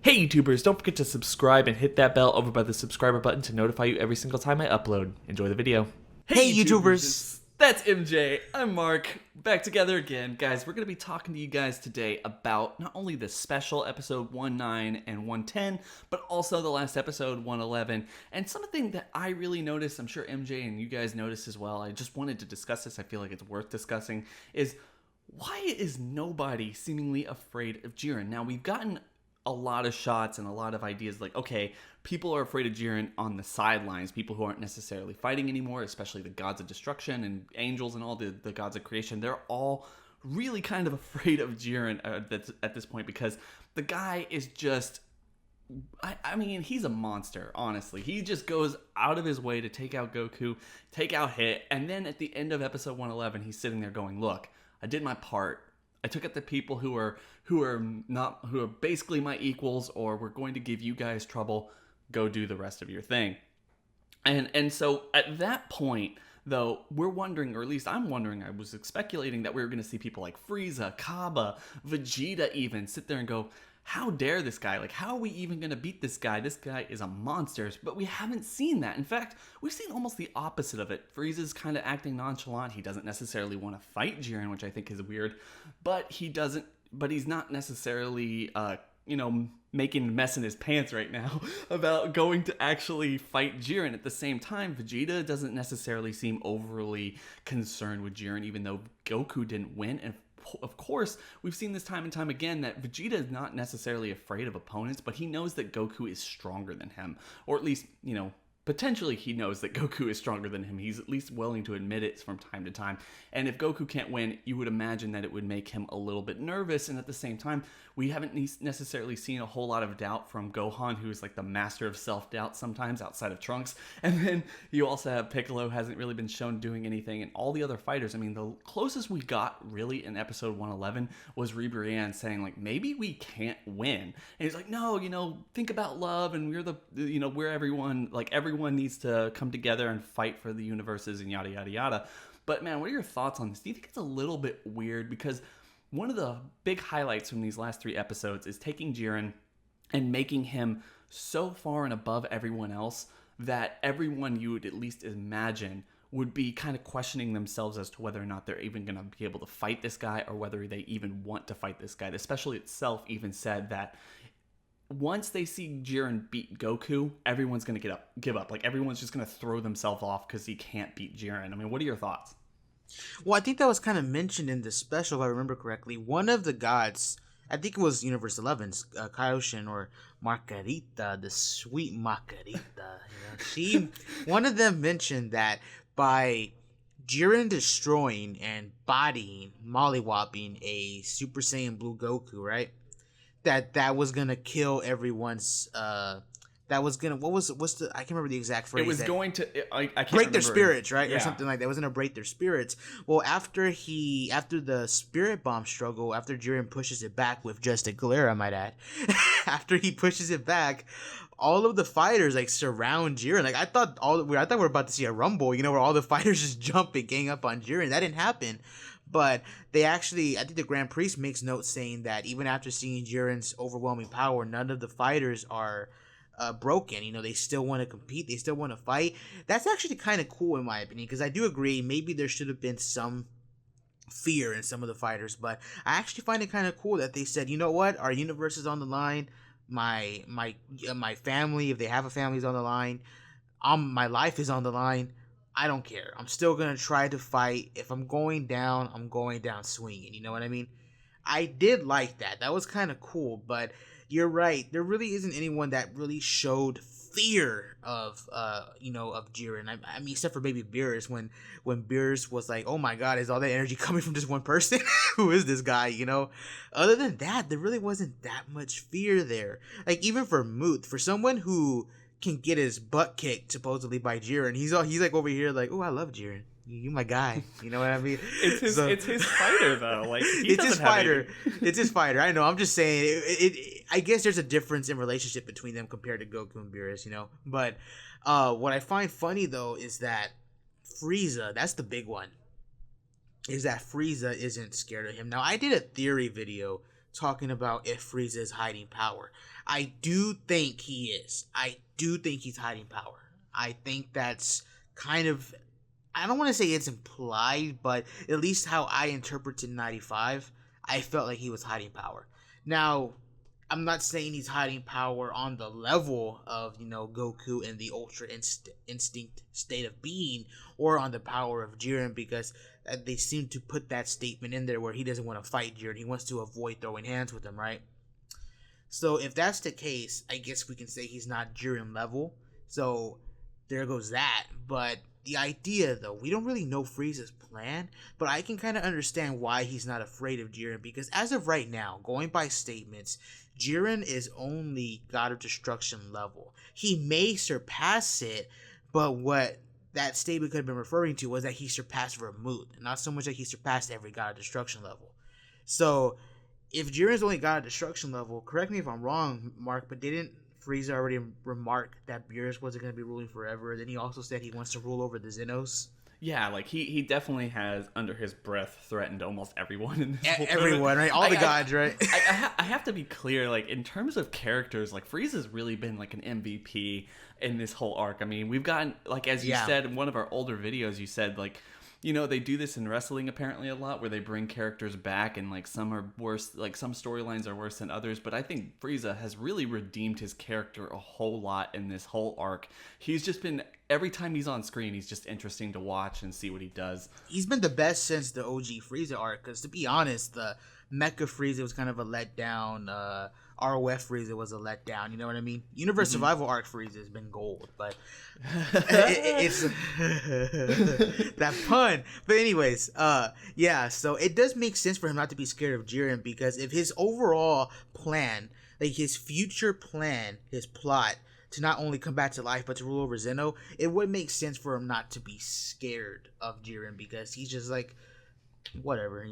Hey YouTubers, don't forget to subscribe and hit that bell over by the subscriber button to notify you every single time I upload. Enjoy the video. Hey YouTubers! That's MJ, I'm Mark, back together again. Guys, we're going to be talking to you guys today about not only the special episode 19 and 110, but also the last episode 111. And something that I really noticed, I'm sure MJ and you guys noticed as well, I just wanted to discuss this, I feel like it's worth discussing, is why is nobody seemingly afraid of Jiren? Now, we've gotten a lot of shots and a lot of ideas like, okay, people are afraid of Jiren on the sidelines, people who aren't necessarily fighting anymore, especially the gods of destruction and angels and all the gods of creation. They're all really kind of afraid of Jiren at this point because the guy is just, I mean, he's a monster, honestly. He just goes out of his way to take out Goku, take out Hit, and then at the end of episode 111, he's sitting there going, look, I did my part. I took out the people who are basically my equals, or we're going to give you guys trouble. Go do the rest of your thing. And so at that point, though, we're wondering, or at least I'm wondering, I was speculating that we were going to see people like Frieza, Kaba, Vegeta even sit there and go, how dare this guy? Like, how are we even going to beat this guy? This guy is a monster. But we haven't seen that. In fact, we've seen almost the opposite of it. Frieza's kind of acting nonchalant. He doesn't necessarily want to fight Jiren, which I think is weird. But he's not necessarily, making a mess in his pants right now about going to actually fight Jiren. At the same time, Vegeta doesn't necessarily seem overly concerned with Jiren, even though Goku didn't win. And of course, we've seen this time and time again that Vegeta is not necessarily afraid of opponents, but he knows that Goku is stronger than him. Or at least, potentially he knows that Goku is stronger than him. He's at least willing to admit it from time to time. And if Goku can't win, you would imagine that it would make him a little bit nervous. And at the same time, we haven't necessarily seen a whole lot of doubt from Gohan, who is like the master of self-doubt sometimes outside of Trunks. And then you also have Piccolo, hasn't really been shown doing anything. And all the other fighters, I mean, the closest we got really in episode 111 was Ribrianne saying like, maybe we can't win. And he's like, no, think about love. And we're everyone, like everyone needs to come together and fight for the universes and yada, yada, yada. But man, what are your thoughts on this? Do you think it's a little bit weird? Because one of the big highlights from these last 3 episodes is taking Jiren and making him so far and above everyone else that everyone you would at least imagine would be kind of questioning themselves as to whether or not they're even going to be able to fight this guy or whether they even want to fight this guy. The special itself even said that once they see Jiren beat Goku, everyone's going to give up. Like, everyone's just going to throw themselves off because he can't beat Jiren. I mean, what are your thoughts? Well, I think that was kind of mentioned in the special, if I remember correctly. One of the gods, I think it was Universe 11's Kaioshin or Margarita, the sweet Margarita. One of them mentioned that by Jiren destroying and bodying, mollywopping a Super Saiyan Blue Goku, right? That was gonna kill everyone's. That was gonna. What's the? I can't remember the exact phrase. It was going to. I can't break their remember. spirits, right, Yeah. or something like that. It was gonna break their spirits. Well, after the spirit bomb struggle, after Jiren pushes it back with just a glare, I might add. After he pushes it back, all of the fighters like surround Jiren. Like I thought we were about to see a rumble, where all the fighters just jump and gang up on Jiren. That didn't happen. But they actually, I think the Grand Priest makes note saying that even after seeing Jiren's overwhelming power, none of the fighters are broken. They still want to compete. They still want to fight. That's actually kind of cool in my opinion, because I do agree maybe there should have been some fear in some of the fighters, but I actually find it kind of cool that they said, you know what, our universe is on the line. My family, if they have a family, is on the line. My life is on the line. I don't care. I'm still going to try to fight. If I'm going down, I'm going down swinging. You know what I mean? I did like that. That was kind of cool. But you're right. There really isn't anyone that really showed fear of Jiren. I mean, except for maybe Beerus, when Beerus was like, oh my God, is all that energy coming from just one person? Who is this guy? Other than that, there really wasn't that much fear there. Like, even for Muth, for someone who can get his butt kicked supposedly by Jiren, he's like over here like, oh, I love Jiren, you my guy, you know what I mean? It's his fighter though. Like, it's his fighter. It's his fighter. I know, I'm just saying I guess there's a difference in relationship between them compared to Goku and Beerus, but what I find funny though is that Frieza, that's the big one, is that Frieza isn't scared of him. Now, I did a theory video talking about if Frieza is hiding power. I do think he is. I do think he's hiding power. I think that's kind of, I don't want to say it's implied, but at least how I interpreted 95, I felt like he was hiding power. Now, I'm not saying he's hiding power on the level of, Goku and the Ultra Instinct state of being, or on the power of Jiren, because they seem to put that statement in there where he doesn't want to fight Jiren. He wants to avoid throwing hands with him, right? So if that's the case, I guess we can say he's not Jiren level. So there goes that. But the idea, though, we don't really know Frieza's plan, but I can kind of understand why he's not afraid of Jiren, because as of right now, going by statements, Jiren is only God of Destruction level. He may surpass it, but what that statement could have been referring to was that he surpassed Vermouth, not so much that he surpassed every God of Destruction level. So if Jiren's only God of Destruction level, correct me if I'm wrong, Mark, but didn't Frieza already remark that Beerus wasn't going to be ruling forever? Then he also said he wants to rule over the Xenos. Yeah, like he definitely has, under his breath, threatened almost everyone in this whole everyone, right? All the gods, right? I have to be clear, like, in terms of characters, like, Frieza's really been, like, an MVP in this whole arc. I mean, we've gotten, like, as you said in one of our older videos, you said, like, they do this in wrestling apparently a lot, where they bring characters back, and like some are worse, like some storylines are worse than others. But I think Frieza has really redeemed his character a whole lot in this whole arc. He's just been, every time he's on screen, he's just interesting to watch and see what he does. He's been the best since the OG Frieza arc, because to be honest, the Mecha Frieza was kind of a letdown. ROF Frieza was a letdown, you know what I mean? Universe Survival arc Frieza has been gold, but it's that pun. But anyways, so it does make sense for him not to be scared of Jiren, because if his overall plan, like his future plan, his plot to not only come back to life but to rule over Zeno, it would make sense for him not to be scared of Jiren, because he's just like, whatever,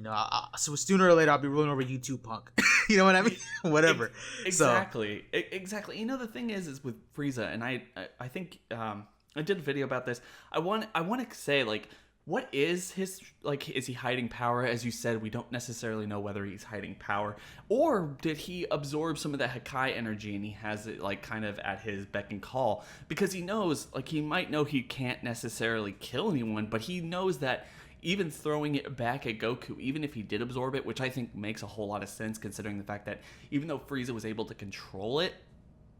so sooner or later I'll be ruling over you too, punk. You know what I mean? Whatever. Exactly. Exactly. The thing is with Frieza, and I think I did a video about this. I want to say, like, what is his, like, is he hiding power? As you said, we don't necessarily know whether he's hiding power, or did he absorb some of that Hakai energy and he has it, like, kind of at his beck and call, because he knows, like, he might know he can't necessarily kill anyone, but he knows that even throwing it back at Goku, even if he did absorb it, which I think makes a whole lot of sense considering the fact that even though Frieza was able to control it,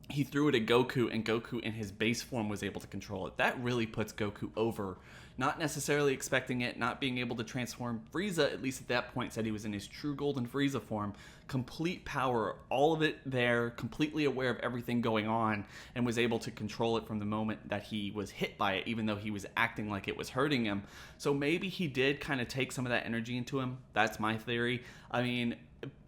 he threw it at Goku, and Goku in his base form was able to control it. That really puts Goku over. Not necessarily expecting it, not being able to transform. Frieza, at least at that point, said he was in his true Golden Frieza form. Complete power, all of it there, completely aware of everything going on, and was able to control it from the moment that he was hit by it, even though he was acting like it was hurting him. So maybe he did kind of take some of that energy into him. That's my theory. I mean,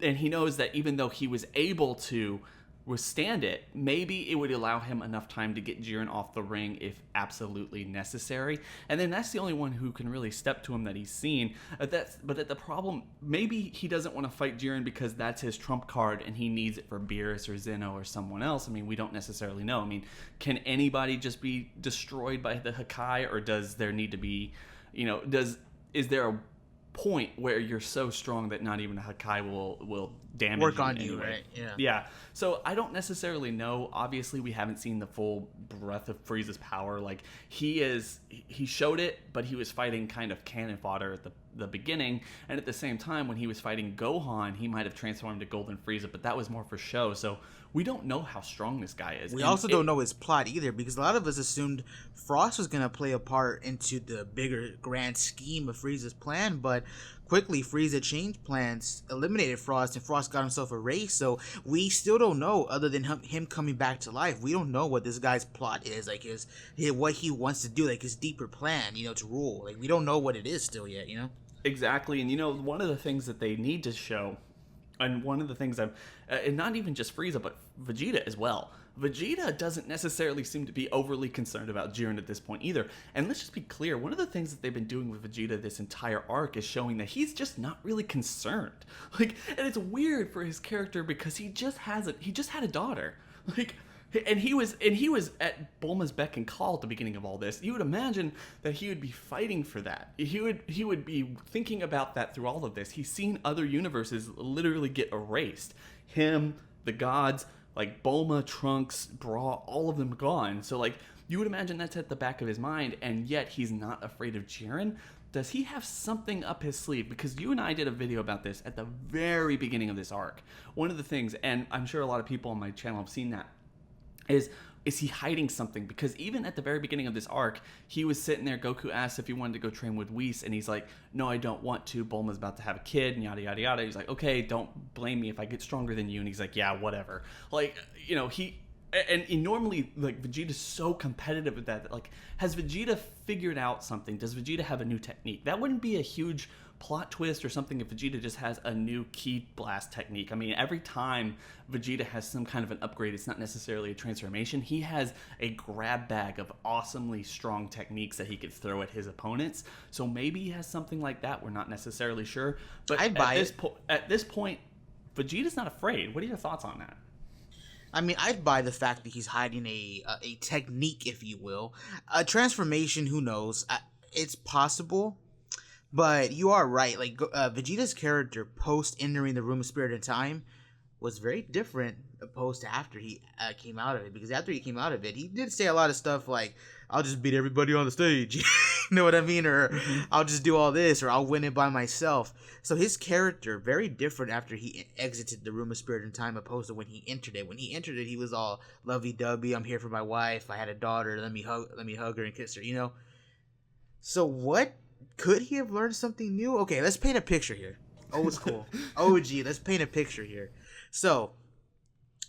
and he knows that even though he was able to withstand it, maybe it would allow him enough time to get Jiren off the ring if absolutely necessary, and then that's the only one who can really step to him that he's seen. But the problem, maybe he doesn't want to fight Jiren because that's his trump card and he needs it for Beerus or Zeno or someone else. I mean, we don't necessarily know. I mean, can anybody just be destroyed by the Hakai, or does there need to be, is there a point where you're so strong that not even a Hakai will damage work you on in you, any way. right? Yeah. So I don't necessarily know. Obviously, we haven't seen the full breadth of Frieza's power. Like, he showed it, but he was fighting kind of cannon fodder at the beginning, and at the same time, when he was fighting Gohan, he might have transformed to Golden Frieza, but that was more for show. So we don't know how strong this guy is. We also don't know his plot either, because a lot of us assumed Frost was going to play a part into the bigger grand scheme of Frieza's plan, but quickly Frieza changed plans, eliminated Frost, and Frost got himself erased. So we still don't know, other than him coming back to life. We don't know what this guy's plot is, like what he wants to do, like his deeper plan, to rule. Like, we don't know what it is still yet, Exactly. And one of the things that they need to show, and one of the things and not even just Frieza, but Vegeta as well. Vegeta doesn't necessarily seem to be overly concerned about Jiren at this point either. And let's just be clear, one of the things that they've been doing with Vegeta this entire arc is showing that he's just not really concerned. Like, and it's weird for his character because he just had a daughter. Like, And he was at Bulma's beck and call at the beginning of all this. You would imagine that he would be fighting for that. He would be thinking about that through all of this. He's seen other universes literally get erased. Him, the gods, like Bulma, Trunks, Bra, all of them gone. So like you would imagine that's at the back of his mind, and yet he's not afraid of Jiren. Does he have something up his sleeve? Because you and I did a video about this at the very beginning of this arc. One of the things, and I'm sure a lot of people on my channel have seen that, is he hiding something? Because even at the very beginning of this arc, he was sitting there, Goku asked if he wanted to go train with Whis, and he's like, no, I don't want to. Bulma's about to have a kid, and yada, yada, yada. He's like, okay, don't blame me if I get stronger than you. And he's like, yeah, whatever. Like, you know, and normally, like, Vegeta's so competitive with that. Like, has Vegeta figured out something? Does Vegeta have a new technique? That wouldn't be a huge plot twist or something if Vegeta just has a new ki blast technique. I mean, every time Vegeta has some kind of an upgrade, it's not necessarily a transformation. He has a grab bag of awesomely strong techniques that he could throw at his opponents. So maybe he has something like that. We're not necessarily sure. But at this point, Vegeta's not afraid. What are your thoughts on that? I mean, I'd buy the fact that he's hiding a technique, if you will. A transformation, who knows? It's possible. But you are right. Like, Vegeta's character post entering the Room of Spirit and Time was very different opposed to after he came out of it. Because after he came out of it, he did say a lot of stuff like, I'll just beat everybody on the stage. You know what I mean? Or I'll just do all this, or I'll win it by myself. So his character, very different after he exited the Room of Spirit and Time opposed to when he entered it. When he entered it, he was all lovey-dovey. I'm here for my wife. I had a daughter. Let me hug her and kiss her, you know? So what? Could he have learned something new? Okay, let's paint a picture here. Old school. OG, let's paint a picture here. So,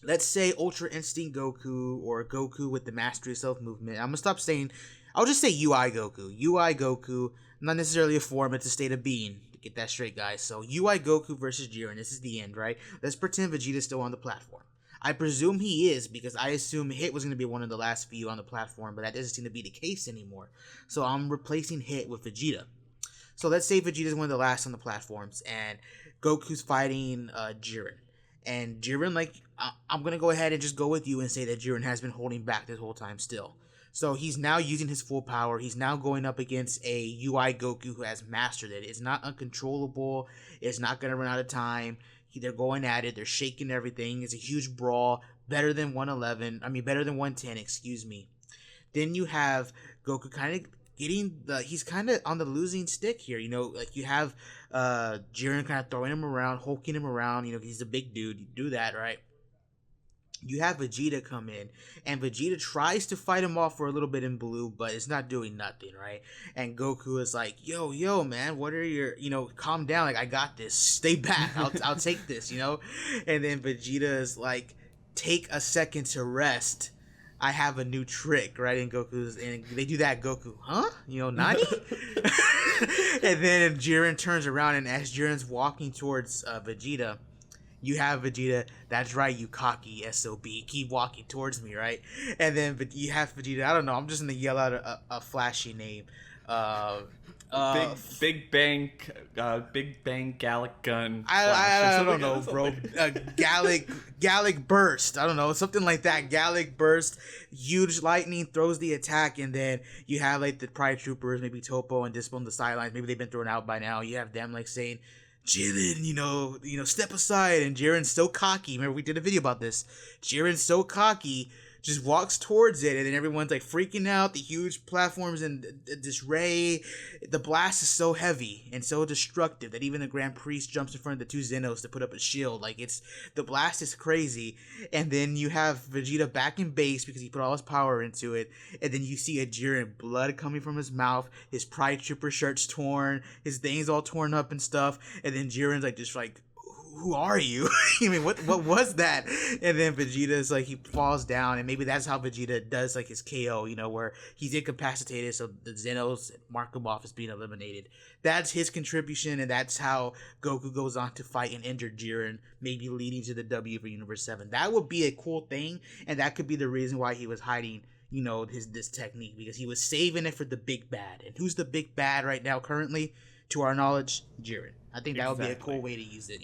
let's say Ultra Instinct Goku, or Goku with the Mastery of Self movement. I'm going to stop saying, I'll just say UI Goku. UI Goku, not necessarily a form, it's a state of being. To get that straight, guys. So, UI Goku versus Jiren. This is the end, right? Let's pretend Vegeta's still on the platform. I presume he is, because I assume Hit was going to be one of the last few on the platform, but that doesn't seem to be the case anymore. So I'm replacing Hit with Vegeta. So let's say Vegeta's one of the last on the platforms, and Goku's fighting Jiren. And Jiren, like, I'm going to go ahead and just go with you and say that Jiren has been holding back this whole time still. So he's now using his full power. He's now going up against a UI Goku who has mastered it. It's not uncontrollable. It's not going to run out of time. They're going at it. They're shaking everything. It's a huge brawl. Better than 111. I mean, better than 110, excuse me. Then you have Goku kind of he's kind of on the losing stick here. You know, like you have Jiren kind of throwing him around, hulking him around. You know, he's a big dude. You do that, right? You have Vegeta come in, and Vegeta tries to fight him off for a little bit in blue, but it's not doing nothing, right? And Goku is like, yo, man, what are your, calm down, like, I got this, stay back, I'll take this, And then Vegeta is like, take a second to rest, I have a new trick, right? And they do that, Goku, huh? Nani? And then Jiren turns around, and as Jiren's walking towards Vegeta, you have Vegeta, that's right, you cocky SOB, keep walking towards me, right? And then you have Vegeta, I don't know, I'm just going to yell out a flashy name. Big Bang Gallic Gun. I don't know, bro. Gallic Burst. I don't know, something like that. Gallic Burst, huge lightning throws the attack, and then you have like the Pride Troopers, maybe Topo and Dispo on the sidelines. Maybe they've been thrown out by now. You have them like saying, Jiren, step aside. And Jiren's so cocky. Remember, we did a video about this. Jiren's so cocky, just walks towards it, and then everyone's like freaking out. The huge platforms and disarray. The blast is so heavy and so destructive that even the Grand Priest jumps in front of the two Zenos to put up a shield. Like, the blast is crazy. And then you have Vegeta back in base because he put all his power into it. And then you see a Jiren, blood coming from his mouth, his Pride Trooper shirt's torn, his thing's all torn up and stuff. And then Jiren's like, just like, who are you? I mean, what was that? And then Vegeta's like, he falls down, and maybe that's how Vegeta does like his KO, where he's incapacitated, so the Zenos mark him off as being eliminated. That's his contribution, and that's how Goku goes on to fight and injure Jiren, maybe leading to the W for Universe 7. That would be a cool thing, and that could be the reason why he was hiding, this technique, because he was saving it for the big bad. And who's the big bad right now currently? To our knowledge, Jiren. I think that would be a cool way to use it,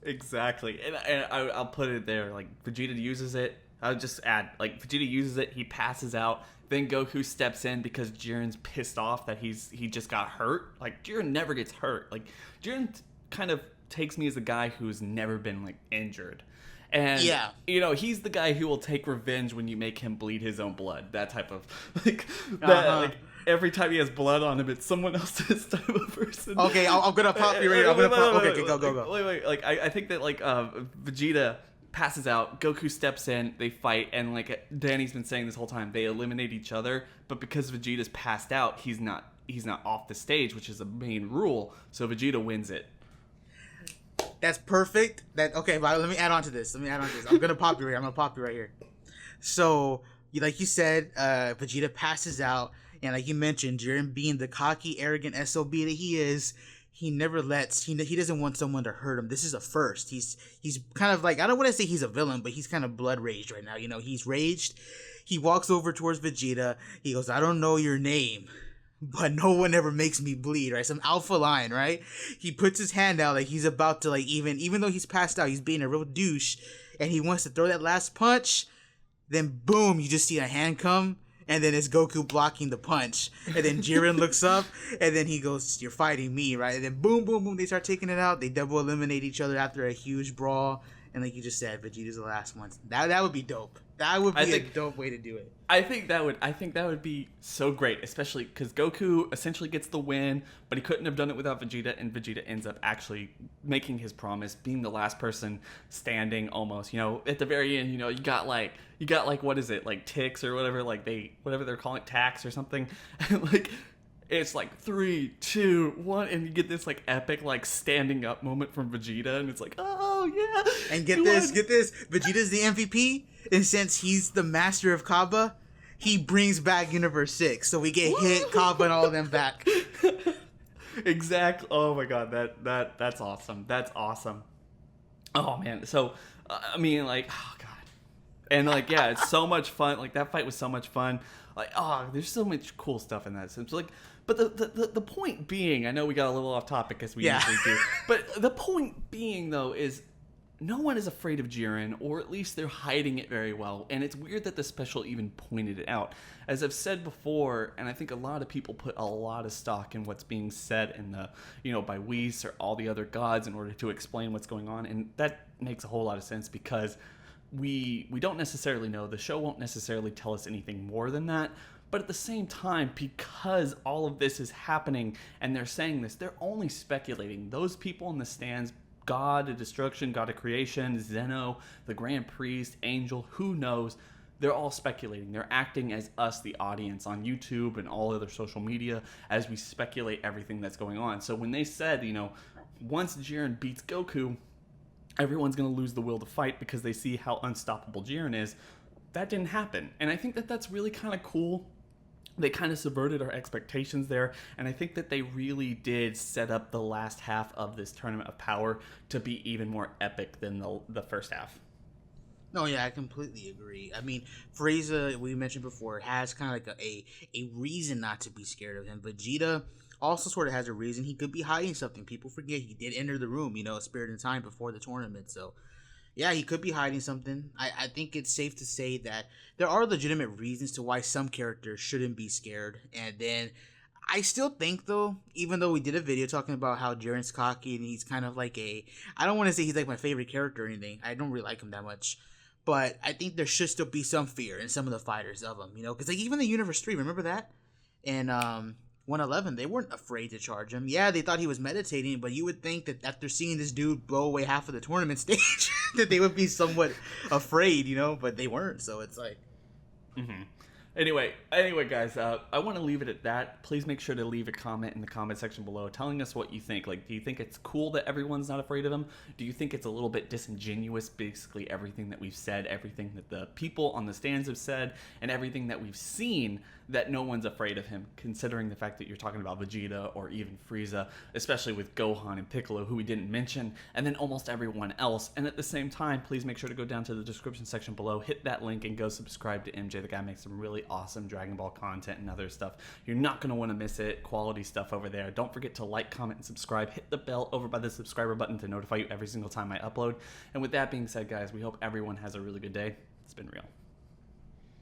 Exactly, and I'll put it there. Like, Vegeta uses it, I'll just add, like, Vegeta uses it, he passes out, then Goku steps in because Jiren's pissed off that he just got hurt. Like, Jiren never gets hurt. Like, Jiren kind of takes me as a guy who's never been, like, injured. And, you know, he's the guy who will take revenge when you make him bleed his own blood. That type of, like, like, every time he has blood on him, it's someone else's type of person. Okay, I'm gonna pop you right here. Okay, go. Wait. Like, I think that, like, Vegeta passes out, Goku steps in, they fight, and, like, Danny's been saying this whole time, they eliminate each other, but because Vegeta's passed out, he's not off the stage, which is a main rule, so Vegeta wins it. That's perfect. Okay, but let me add on to this. I'm gonna pop you right here. So, like you said, Vegeta passes out, and like you mentioned, Jiren being the cocky, arrogant SOB that he is, he never lets. He doesn't want someone to hurt him. This is a first. He's kind of like, I don't want to say he's a villain, but he's kind of blood raged right now. You know, he's raged. He walks over towards Vegeta. He goes, "I don't know your name, but no one ever makes me bleed," right? Some alpha line, right? He puts his hand out like he's about to, like, even though he's passed out, he's being a real douche, and he wants to throw that last punch. Then boom, you just see a hand come, and then it's Goku blocking the punch, and then Jiren looks up, and then he goes, "You're fighting me," right? And then boom, they start taking it out. They double eliminate each other after a huge brawl, and like you just said, Vegeta's the last one. That would be dope. That would be a dope way to do it. I think that would be so great, especially because Goku essentially gets the win, but he couldn't have done it without Vegeta, and Vegeta ends up actually making his promise, being the last person standing almost. You know, at the very end, you know, you got like what is it, like ticks or whatever, like whatever they're calling it, tax or something, and like it's like 3, 2, 1, and you get this like epic like standing up moment from Vegeta, and it's like, oh yeah. And get this, Vegeta's the MVP, and since he's the master of Kaba, he brings back Universe 6, so we get Hit, Kaba, and all of them back. Exactly. Oh my god, that's awesome. That's awesome. Oh man. So I mean, like, oh god, and like, yeah, it's so much fun. Like, that fight was so much fun. Like, oh, there's so much cool stuff in that sense. Like, but the point being, I know we got a little off topic as we usually do, but the point being though is, no one is afraid of Jiren, or at least they're hiding it very well. And it's weird that the special even pointed it out. As I've said before, and I think a lot of people put a lot of stock in what's being said in the, you know, by Whis or all the other gods in order to explain what's going on. And that makes a whole lot of sense, because we don't necessarily know. The show won't necessarily tell us anything more than that. But at the same time, because all of this is happening and they're saying this, they're only speculating. Those people in the stands, God of Destruction, God of Creation, Zeno, the Grand Priest, Angel, who knows? They're all speculating. They're acting as us, the audience, on YouTube and all other social media, as we speculate everything that's going on. So when they said, you know, once Jiren beats Goku, everyone's going to lose the will to fight because they see how unstoppable Jiren is, that didn't happen. And I think that that's really kind of cool. They kind of subverted our expectations there, and I think that they really did set up the last half of this Tournament of Power to be even more epic than the first half. No, yeah, I completely agree. I mean, Frieza, we mentioned before, has kind of like a reason not to be scared of him. Vegeta also sort of has a reason. He could be hiding something. People forget he did enter the room, you know, Spirit in Time before the tournament, so yeah, he could be hiding something. I think it's safe to say that there are legitimate reasons to why some characters shouldn't be scared. And then I still think, though, even though we did a video talking about how Jiren's cocky and he's kind of like I don't want to say he's like my favorite character or anything. I don't really like him that much. But I think there should still be some fear in some of the fighters of him, you know? Because like even the Universe 3, remember that? And 111, they weren't afraid to charge him. Yeah, they thought he was meditating, but you would think that after seeing this dude blow away half of the tournament stage, that they would be somewhat afraid, you know, but they weren't, so it's like... Mm-hmm. Anyway, guys, I want to leave it at that. Please make sure to leave a comment in the comment section below telling us what you think. Like, do you think it's cool that everyone's not afraid of him? Do you think it's a little bit disingenuous, basically everything that we've said, everything that the people on the stands have said, and everything that we've seen, that no one's afraid of him, considering the fact that you're talking about Vegeta or even Frieza, especially with Gohan and Piccolo, who we didn't mention, and then almost everyone else. And at the same time, please make sure to go down to the description section below, hit that link, and go subscribe to MJ. The guy makes some really awesome Dragon Ball content and other stuff. You're not going to want to miss it. Quality stuff over there. Don't forget to like, comment, and subscribe. Hit the bell over by the subscriber button to notify you every single time I upload. And with that being said, guys, we hope everyone has a really good day. It's been real.